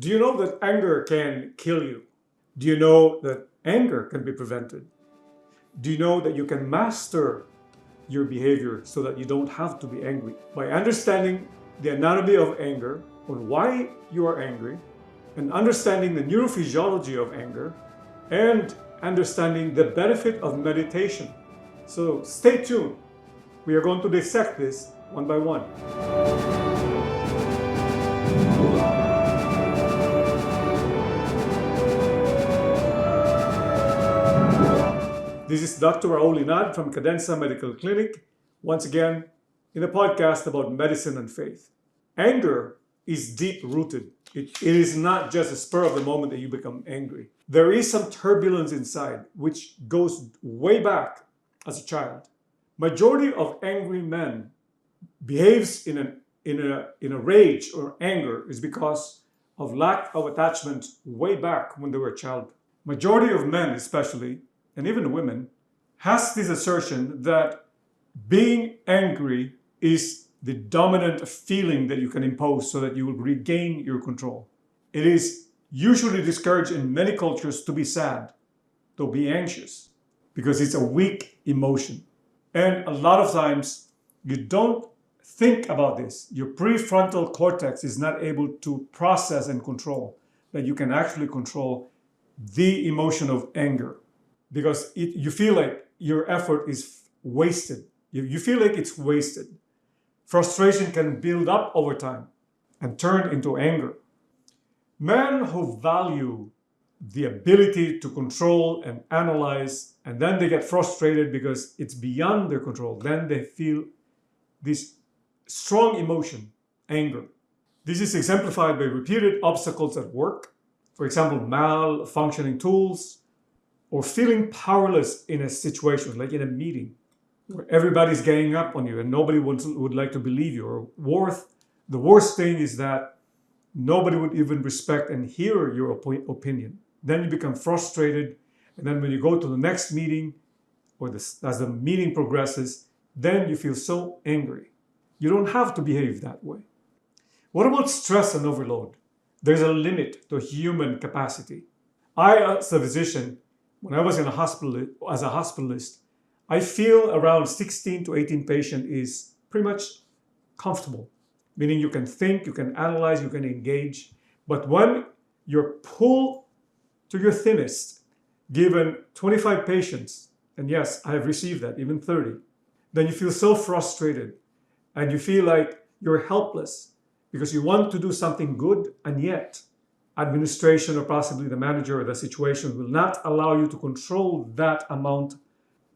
Do you know that anger can kill you? Do you know that anger can be prevented? Do you know that you can master your behavior so that you don't have to be angry? By understanding the anatomy of anger, on why you are angry, and understanding the neurophysiology of anger, and understanding the benefit of meditation. So stay tuned. We are going to dissect this one by one. This is Dr. Raul Inad from Cadenza Medical Clinic, once again in a podcast about medicine and faith. Anger is deep-rooted. It is not just a spur of the moment that you become angry. There is some turbulence inside which goes way back as a child. Majority of angry men behaves in a rage or anger is because of lack of attachment way back when they were a child. Majority of men especially, and even women, has this assertion that being angry is the dominant feeling that you can impose so that you will regain your control. It is usually discouraged in many cultures to be sad, to be anxious, because it's a weak emotion. And a lot of times you don't think about this. Your prefrontal cortex is not able to process and control that you can actually control the emotion of anger. Because you feel like your effort is wasted. You feel like it's wasted. Frustration can build up over time and turn into anger. Men who value the ability to control and analyze, and then they get frustrated because it's beyond their control, then they feel this strong emotion, anger. This is exemplified by repeated obstacles at work, for example, malfunctioning tools, or feeling powerless in a situation, like in a meeting, where everybody's ganging up on you and nobody would like to believe you. Or the worst thing is that nobody would even respect and hear your opinion. Then you become frustrated, and then when you go to the next meeting, or as the meeting progresses, then you feel so angry. You don't have to behave that way. What about stress and overload? There's a limit to human capacity. I, as a physician, when I was in a hospital, as a hospitalist, I feel around 16 to 18 patient is pretty much comfortable. Meaning you can think, you can analyze, you can engage. But when you're pulled to your thinnest, given 25 patients, and yes, I have received that, even 30, then you feel so frustrated and you feel like you're helpless because you want to do something good, and yet administration or possibly the manager or the situation will not allow you to control that amount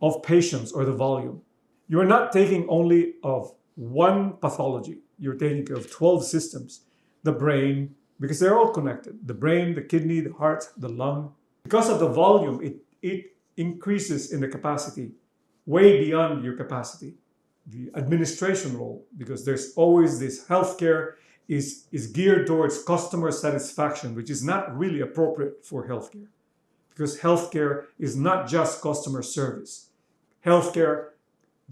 of patients or the volume. You are not taking only of one pathology. You're taking care of 12 systems. The brain, because they're all connected. The brain, the kidney, the heart, the lung. Because of the volume, it increases in the capacity way beyond your capacity. The administration role, because there's always this healthcare is geared towards customer satisfaction, which is not really appropriate for healthcare. Because healthcare is not just customer service. Healthcare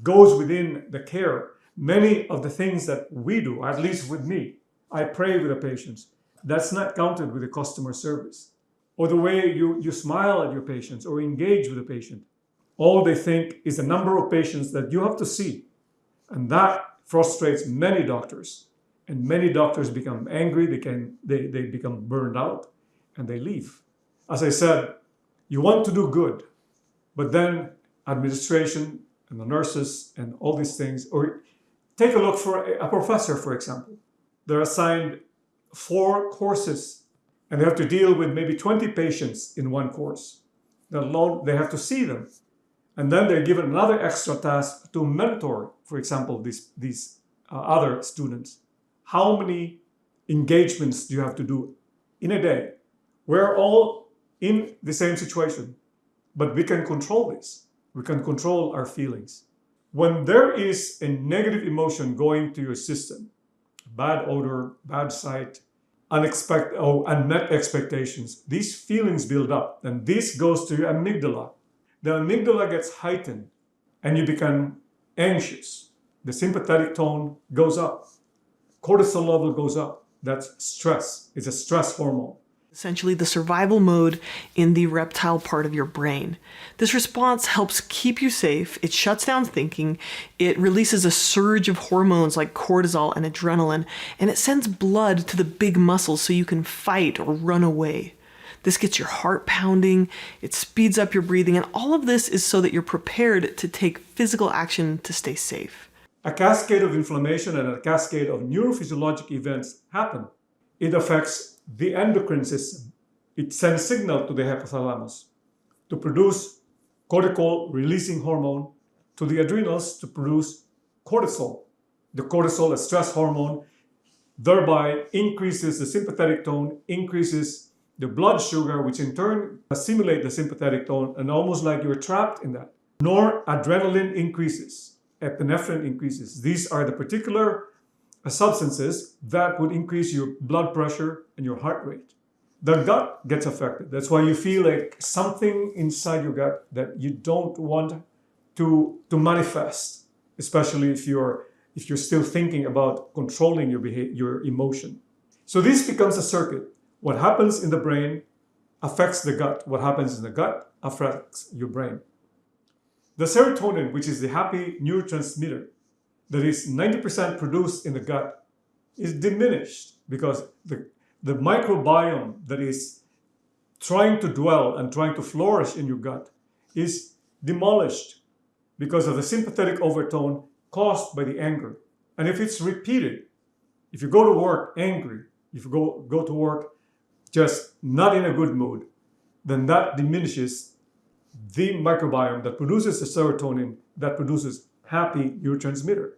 goes within the care. Many of the things that we do, at least with me, I pray with the patients. That's not counted with the customer service. Or the way you smile at your patients or engage with the patient. All they think is the number of patients that you have to see. And that frustrates many doctors. And many doctors become angry, they become burned out, and they leave. As I said, you want to do good, but then administration and the nurses and all these things, or take a look for a professor, for example. They're assigned 4 courses, and they have to deal with maybe 20 patients in one course. They have to see them. And then they're given another extra task to mentor, for example, these other students. How many engagements do you have to do in a day? We're all in the same situation, but we can control this. We can control our feelings. When there is a negative emotion going to your system, bad odor, bad sight, unmet expectations, these feelings build up, and this goes to your amygdala. The amygdala gets heightened, and you become anxious. The sympathetic tone goes up. Cortisol level goes up. That's stress. It's a stress hormone. Essentially the survival mode in the reptile part of your brain. This response helps keep you safe, it shuts down thinking, it releases a surge of hormones like cortisol and adrenaline, and it sends blood to the big muscles so you can fight or run away. This gets your heart pounding, it speeds up your breathing, and all of this is so that you're prepared to take physical action to stay safe. A cascade of inflammation and a cascade of neurophysiologic events happen. It affects the endocrine system. It sends signal to the hypothalamus to produce cortical-releasing hormone, to the adrenals to produce cortisol. The cortisol, a stress hormone, thereby increases the sympathetic tone, increases the blood sugar, which in turn stimulates the sympathetic tone, and almost like you're trapped in that. Noradrenaline increases, epinephrine increases. These are the particular substances that would increase your blood pressure and your heart rate. The gut gets affected. That's why you feel like something inside your gut that you don't want to manifest, especially if you're still thinking about controlling your behavior, your emotion. So this becomes a circuit. What happens in the brain affects the gut. What happens in the gut affects your brain. The serotonin, which is the happy neurotransmitter, that is 90% produced in the gut, is diminished because the microbiome that is trying to dwell and trying to flourish in your gut is demolished because of the sympathetic overtone caused by the anger. And if it's repeated, if you go to work angry, if you go to work just not in a good mood, then that diminishes the microbiome that produces the serotonin that produces happy neurotransmitter.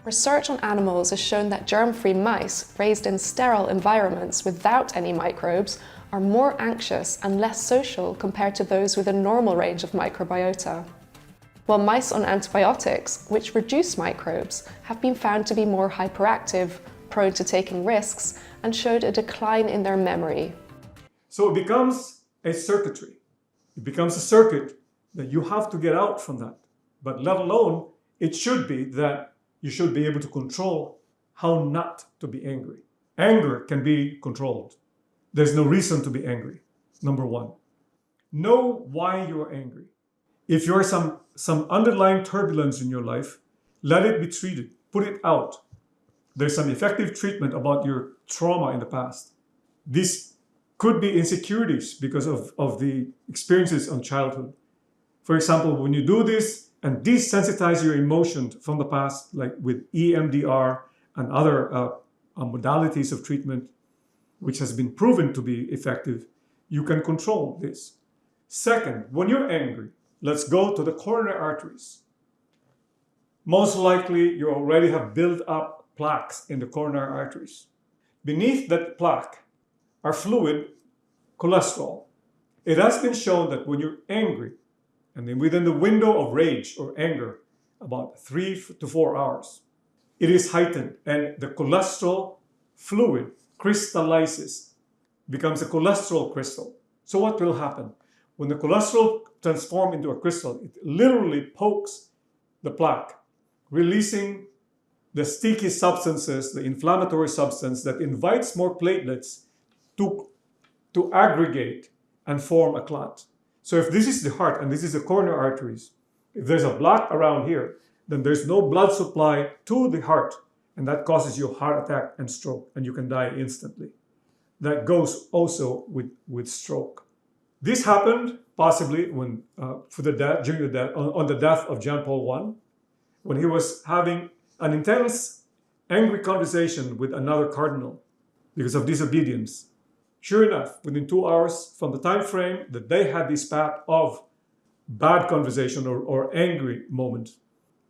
Research on animals has shown that germ-free mice raised in sterile environments without any microbes are more anxious and less social compared to those with a normal range of microbiota. While mice on antibiotics, which reduce microbes, have been found to be more hyperactive, prone to taking risks, and showed a decline in their memory. So it becomes a circuitry. It becomes a circuit that you have to get out from that. But let alone, it should be that you should be able to control how not to be angry. Anger can be controlled. There's no reason to be angry, number one. Know why you are angry. If you're some underlying turbulence in your life, let it be treated. Put it out. There's some effective treatment about your trauma in the past. This could be insecurities because of the experiences on childhood. For example, when you do this, and desensitize your emotions from the past, like with EMDR and other modalities of treatment, which has been proven to be effective, you can control this. Second, when you're angry, let's go to the coronary arteries. Most likely, you already have built up plaques in the coronary arteries. Beneath that plaque are fluid cholesterol. It has been shown that when you're angry, and then within the window of rage or anger, about 3 to 4 hours, it is heightened and the cholesterol fluid crystallizes, becomes a cholesterol crystal. So what will happen? When the cholesterol transforms into a crystal, it literally pokes the plaque, releasing the sticky substances, the inflammatory substance that invites more platelets to aggregate and form a clot. So if this is the heart and this is the coronary arteries, if there's a block around here, then there's no blood supply to the heart, and that causes you a heart attack and stroke, and you can die instantly. That goes also with stroke. This happened possibly when on the death of John Paul I, when he was having an intense, angry conversation with another cardinal because of disobedience. Sure enough, within 2 hours from the time frame that they had this path of bad conversation or angry moment,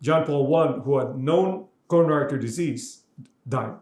John Paul I, who had known coronary artery disease, died.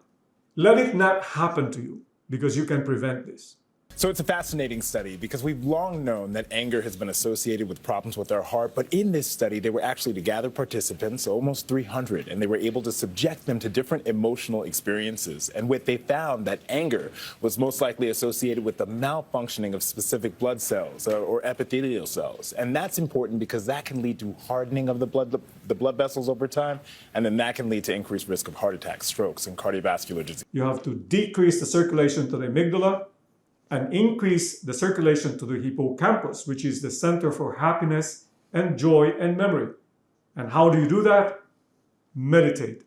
Let it not happen to you because you can prevent this. So it's a fascinating study because we've long known that anger has been associated with problems with our heart. But in this study, they were actually to gather participants, almost 300, and they were able to subject them to different emotional experiences. And what they found that anger was most likely associated with the malfunctioning of specific blood cells or epithelial cells. And that's important because that can lead to hardening of the blood vessels over time. And then that can lead to increased risk of heart attacks, strokes, and cardiovascular disease. You have to decrease the circulation to the amygdala and increase the circulation to the hippocampus, which is the center for happiness and joy and memory. And how do you do that? Meditate,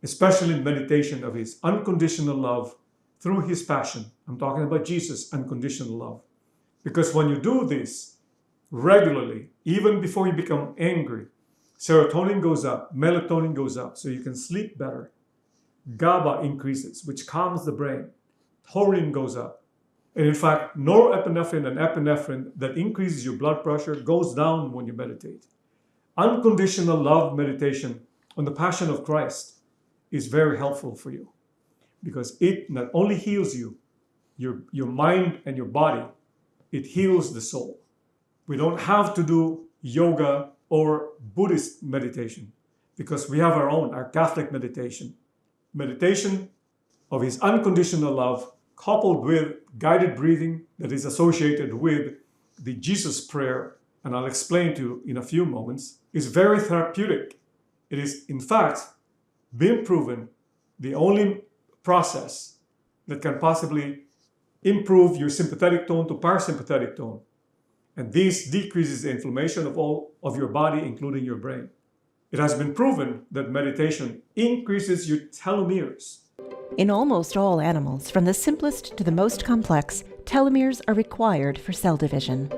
especially meditation of his unconditional love through his passion. I'm talking about Jesus' unconditional love. Because when you do this regularly, even before you become angry, serotonin goes up, melatonin goes up, so you can sleep better. GABA increases, which calms the brain. Taurine goes up. And in fact, norepinephrine and epinephrine that increases your blood pressure goes down when you meditate. Unconditional love meditation on the Passion of Christ is very helpful for you because it not only heals you, your mind and your body, it heals the soul. We don't have to do yoga or Buddhist meditation because we have our Catholic meditation. Meditation of his unconditional love coupled with guided breathing that is associated with the Jesus prayer, and I'll explain to you in a few moments, is very therapeutic. It is, in fact, been proven the only process that can possibly improve your sympathetic tone to parasympathetic tone. And this decreases the inflammation of all of your body, including your brain. It has been proven that meditation increases your telomeres. In almost all animals, from the simplest to the most complex, telomeres are required for cell division.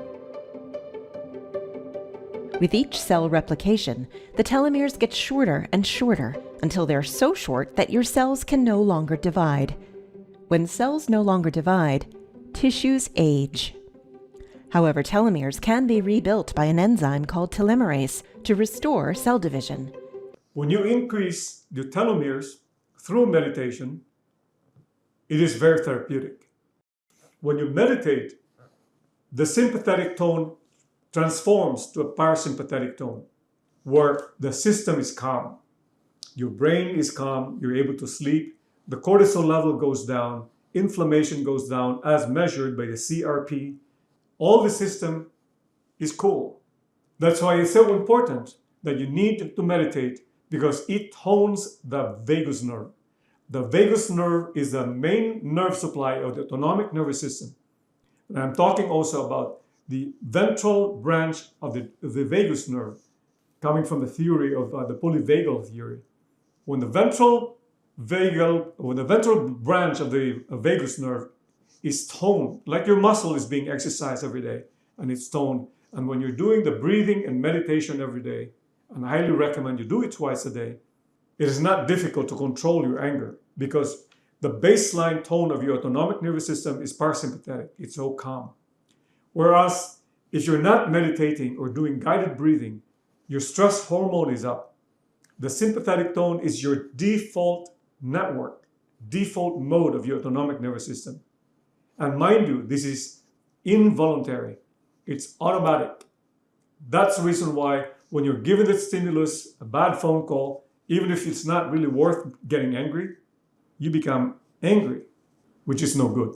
With each cell replication, the telomeres get shorter and shorter until they're so short that your cells can no longer divide. When cells no longer divide, tissues age. However, telomeres can be rebuilt by an enzyme called telomerase to restore cell division. When you increase your telomeres through meditation, it is very therapeutic. When you meditate, the sympathetic tone transforms to a parasympathetic tone, where the system is calm. Your brain is calm, you're able to sleep, the cortisol level goes down, inflammation goes down as measured by the CRP. All the system is cool. That's why it's so important that you need to meditate because it tones the vagus nerve. The vagus nerve is the main nerve supply of the autonomic nervous system. And I'm talking also about the ventral branch of the vagus nerve, coming from the theory of the polyvagal theory. When the ventral branch of the vagus nerve is toned, like your muscle is being exercised every day, and it's toned. And when you're doing the breathing and meditation every day, and I highly recommend you do it twice a day, it is not difficult to control your anger because the baseline tone of your autonomic nervous system is parasympathetic. It's so calm. Whereas if you're not meditating or doing guided breathing, your stress hormone is up. The sympathetic tone is your default network, default mode of your autonomic nervous system. And mind you, this is involuntary. It's automatic. That's the reason why when you're given the stimulus, a bad phone call, even if it's not really worth getting angry, you become angry, which is no good.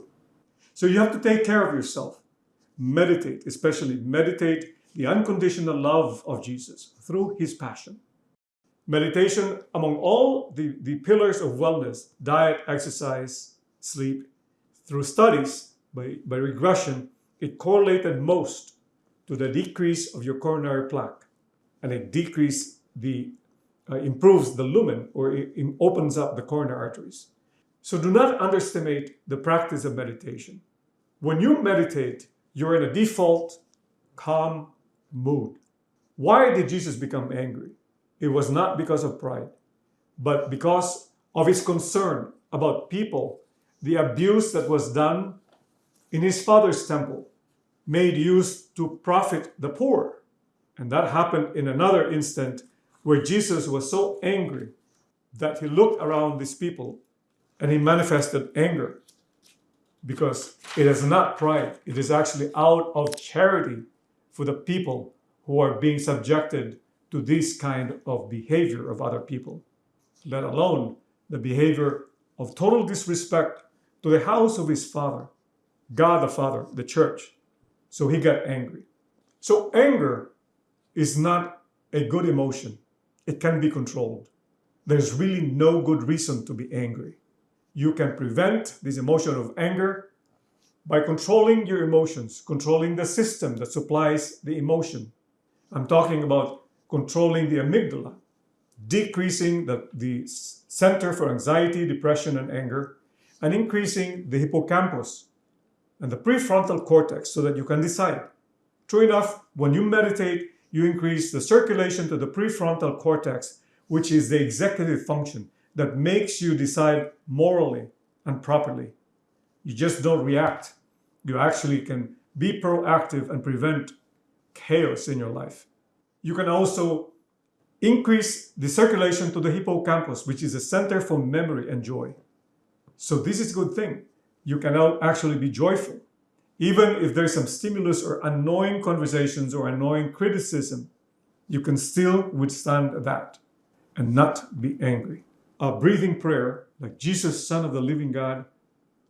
So you have to take care of yourself. Meditate, especially meditate the unconditional love of Jesus through his passion. Meditation, among all the pillars of wellness, diet, exercise, sleep, through studies by regression, it correlated most to the decrease of your coronary plaque. And it improves the lumen, or it opens up the coronary arteries. So do not underestimate the practice of meditation. When you meditate, you're in a default, calm mood. Why did Jesus become angry? It was not because of pride, but because of his concern about people, the abuse that was done in his Father's temple, made use to profit the poor. And that happened in another instant where Jesus was so angry that he looked around these people and he manifested anger. because it is not pride. It is actually out of charity for the people who are being subjected to this kind of behavior of other people, let alone the behavior of total disrespect to the house of his father, God the Father, the church. So he got angry. So anger is not a good emotion. It can be controlled. There's really no good reason to be angry. You can prevent this emotion of anger by controlling your emotions, controlling the system that supplies the emotion. I'm talking about controlling the amígdala, decreasing the center for anxiety, depression, and anger, and increasing the hippocampus and the prefrontal cortex so that you can decide. True enough, when you meditate, you increase the circulation to the prefrontal cortex, which is the executive function that makes you decide morally and properly. You just don't react. You actually can be proactive and prevent chaos in your life. You can also increase the circulation to the hippocampus, which is a center for memory and joy. So this is a good thing. You can now actually be joyful. Even if there's some stimulus or annoying conversations or annoying criticism, you can still withstand that and not be angry. A breathing prayer, like Jesus, Son of the living God,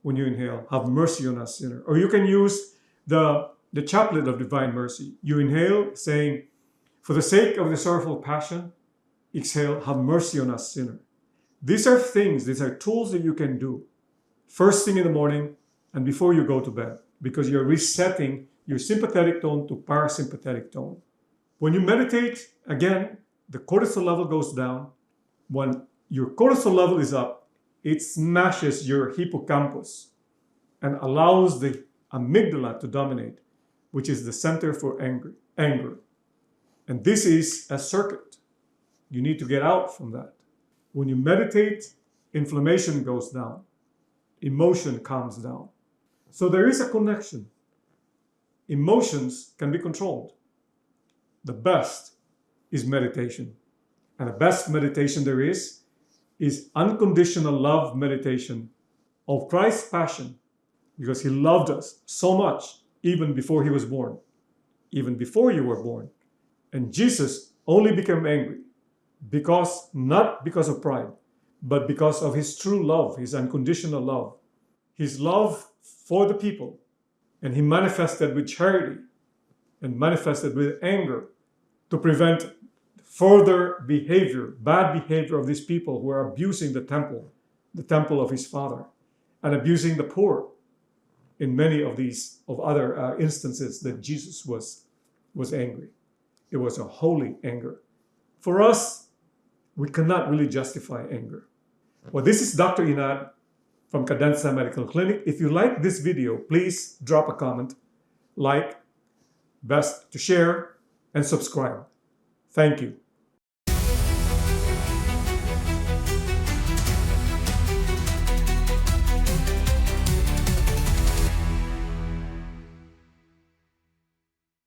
when you inhale, have mercy on us, sinner. Or you can use the chaplet of divine mercy. You inhale saying, for the sake of the sorrowful passion, exhale, have mercy on us, sinner. These are things, these are tools that you can do first thing in the morning and before you go to bed, because you're resetting your sympathetic tone to parasympathetic tone. When you meditate, again, the cortisol level goes down. When your cortisol level is up, it smashes your hippocampus and allows the amígdala to dominate, which is the center for anger. And this is a circuit. You need to get out from that. When you meditate, inflammation goes down. Emotion calms down. So there is a connection. Emotions can be controlled. The best is meditation. And the best meditation there is unconditional love meditation of Christ's passion, because he loved us so much even before he was born, even before you were born. And Jesus only became angry not because of pride, but because of his true love, his unconditional love, his love for the people. And he manifested with charity and manifested with anger to prevent further behavior, bad behavior of these people who are abusing the temple of his Father, and abusing the poor in many of other instances that Jesus was angry. It was a holy anger. For us, we cannot really justify anger. Well, this is Dr. Inad from Cadenza Medical Clinic. If you like this video, please drop a comment, like, best to share, and subscribe. Thank you.